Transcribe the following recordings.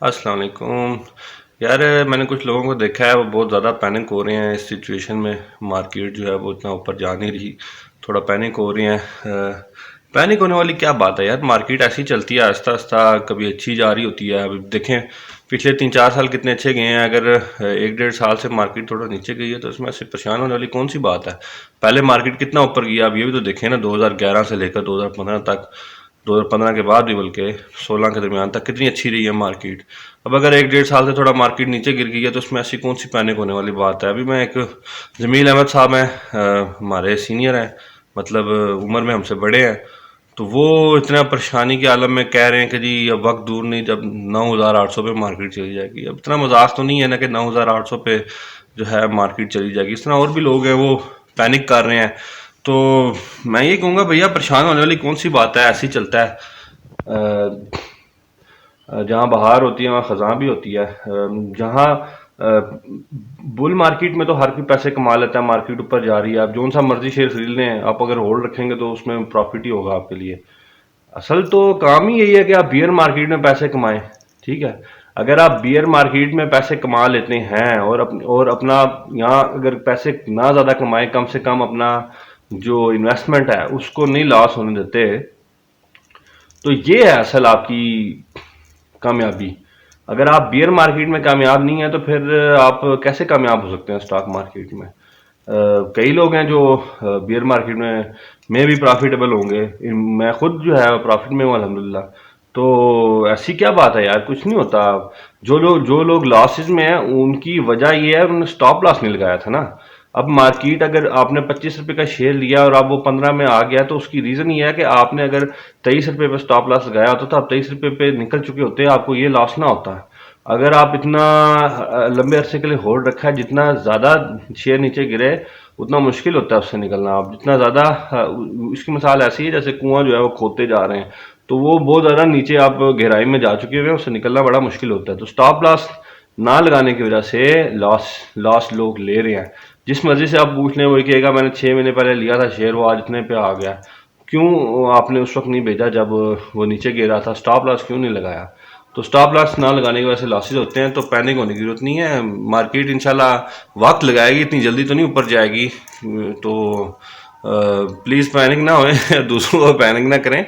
अस्सलाम वालेकुम। यार मैंने कुछ लोगों को देखा है वो बहुत ज़्यादा पैनिक हो रहे हैं इस सिचुएशन में। मार्केट जो है वो इतना ऊपर जा नहीं रही, थोड़ा पैनिक हो रही हैं। पैनिक होने वाली क्या बात है यार, मार्केट ऐसी चलती है आहिस्ता आहिस्ता, कभी अच्छी जा रही होती है। अभी देखें पिछले 3-4 साल कितने अच्छे गए हैं। अगर 1-1.5 साल से मार्केट थोड़ा नीचे गई है तो इसमें ऐसे परेशान होने वाली कौन सी बात है। पहले मार्केट कितना ऊपर गया, अब ये भी तो देखें ना, 2011 से लेकर 2015 तक, 2015 के बाद भी बल्कि 16 के दरमियान तक कितनी अच्छी रही है मार्केट। अब अगर 1-1.5 साल से थोड़ा मार्केट नीचे गिर गई है तो उसमें ऐसी कौन सी पैनिक होने वाली बात है। अभी मैं एक जमील अहमद साहब हैं, हमारे सीनियर हैं, मतलब उम्र में हमसे बड़े हैं, तो वो इतना परेशानी के आलम में कह रहे हैं कि जी अब वक्त दूर नहीं जब 9,800 पे मार्केट चली जाएगी। अब इतना मजाक तो नहीं है ना कि 9,800 पे जो है मार्केट चली जाएगी। इस तरह और भी लोग हैं वो पैनिक कर रहे हैं। तो मैं ये कहूँगा भैया परेशान होने वाली कौन सी बात है, ऐसे ही चलता है। जहाँ बहार होती है वहाँ ख़ज़ां भी होती है। जहाँ बुल मार्केट में तो हर कोई पैसे कमा लेता है, मार्केट ऊपर जा रही है, आप जो सा मर्जी शेयर खरीद लें, आप अगर होल्ड रखेंगे तो उसमें प्रॉफिट ही होगा आपके लिए। असल तो काम ही यही है कि आप बियर मार्केट में पैसे कमाएं। ठीक है, अगर आप बियर मार्केट में पैसे कमा लेते हैं और अपना यहाँ अगर पैसे ना ज़्यादा कमाएं, कम से कम अपना जो इन्वेस्टमेंट है उसको नहीं लॉस होने देते, तो ये है असल आपकी कामयाबी। अगर आप बियर मार्केट में कामयाब नहीं है तो फिर आप कैसे कामयाब हो सकते हैं स्टॉक मार्केट में। कई लोग हैं जो बियर मार्केट में भी प्रॉफिटेबल होंगे। मैं खुद जो है प्रॉफिट में हूँ अल्हम्दुलिल्लाह। तो ऐसी क्या बात है यार, कुछ नहीं होता। जो लोग लॉसेस में हैं उनकी वजह ये है उन्होंने स्टॉप लॉस नहीं लगाया था ना। अब मार्केट अगर आपने 25 रुपए का शेयर लिया और आप वो 15 में आ गया तो उसकी रीज़न ये है कि आपने अगर 23 रुपए पे स्टॉप लॉस लगाया होता तो आप 23 रुपए पे निकल चुके होते, आपको ये लॉस ना होता। अगर आप इतना लंबे अरसे के लिए होल्ड रखा है, जितना ज़्यादा शेयर नीचे गिरे उतना मुश्किल होता है उससे निकलना। आप जितना ज़्यादा, इसकी मिसाल ऐसी है जैसे कुआं जो है वो खोदते जा रहे हैं, तो वो बहुत ज़्यादा नीचे आप गहराई में जा चुके हुए हैं, उससे निकलना बड़ा मुश्किल होता है। तो स्टॉप लॉस ना लगाने की वजह से लॉस लॉस लोग ले रहे हैं। जिस मर्जी से आप पूछ लें वही कहेगा मैंने 6 महीने पहले लिया था शेयर, वो आज इतने पे आ गया। क्यों आपने उस वक्त नहीं भेजा जब वो नीचे गिर रहा था, स्टॉप लॉस क्यों नहीं लगाया। तो स्टॉप लॉस ना लगाने की वजह से लॉसेज होते हैं, तो पैनिक होने की जरूरत नहीं है। मार्केट इंशाल्लाह वक्त लगाएगी, इतनी जल्दी तो नहीं ऊपर जाएगी। तो प्लीज़ पैनिक ना होए दूसरों को पैनिक ना करें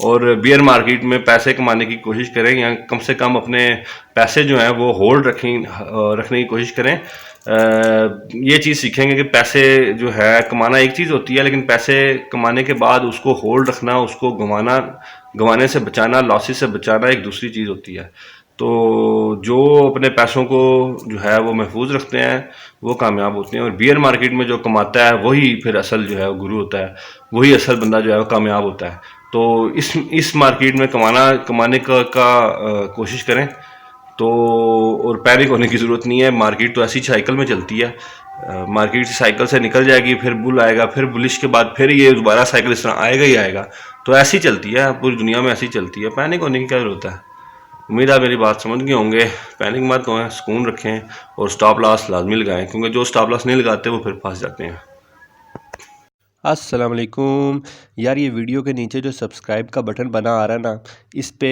और बियर मार्केट में पैसे कमाने की कोशिश करें, या कम से कम अपने पैसे जो हैं वो होल्ड रखने की कोशिश करें। ये चीज़ सीखेंगे कि पैसे जो है कमाना एक चीज़ होती है, लेकिन पैसे कमाने के बाद उसको होल्ड रखना, उसको गंवाने से बचाना, लॉसेस से बचाना एक दूसरी चीज़ होती है। तो जो अपने पैसों को जो है वो महफूज रखते हैं वो कामयाब होते हैं, और बियर मार्केट में जो कमाता है वही फिर असल जो है वो गुरु होता है, वही असल बंदा जो है वो कामयाब होता है। तो इस मार्केट में कमाने का कोशिश करें। तो और पैनिक होने की ज़रूरत नहीं है, मार्केट तो ऐसी साइकिल में चलती है। मार्केट साइकिल से निकल जाएगी, फिर बुल आएगा, फिर बुलिश के बाद फिर ये दोबारा साइकिल इस तरह आएगा ही आएगा। तो ऐसी चलती है, पूरी दुनिया में ऐसी चलती है, पैनिक होने की क्या ज़रूरत है। उम्मीद है मेरी बात समझ गए होंगे। पैनिक मत हों, सुकून रखें और स्टॉप लॉस लाजमी लगाएं, क्योंकि जो स्टॉप लॉस नहीं लगाते वो फिर फंस जाते हैं। अस्सलाम वालेकुम यार, ये वीडियो के नीचे जो सब्सक्राइब का बटन बना आ रहा है ना, इस पे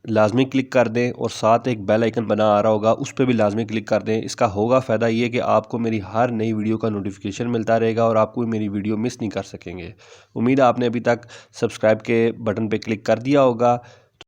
लाजमी क्लिक कर दें, और साथ एक बेल आइकन बना आ रहा होगा उस पे भी लाजमी क्लिक कर दें। इसका होगा फ़ायदा ये कि आपको मेरी हर नई वीडियो का नोटिफिकेशन मिलता रहेगा और आपको मेरी वीडियो मिस नहीं कर सकेंगे। उम्मीद है आपने अभी तक सब्सक्राइब के बटन पे क्लिक कर दिया होगा।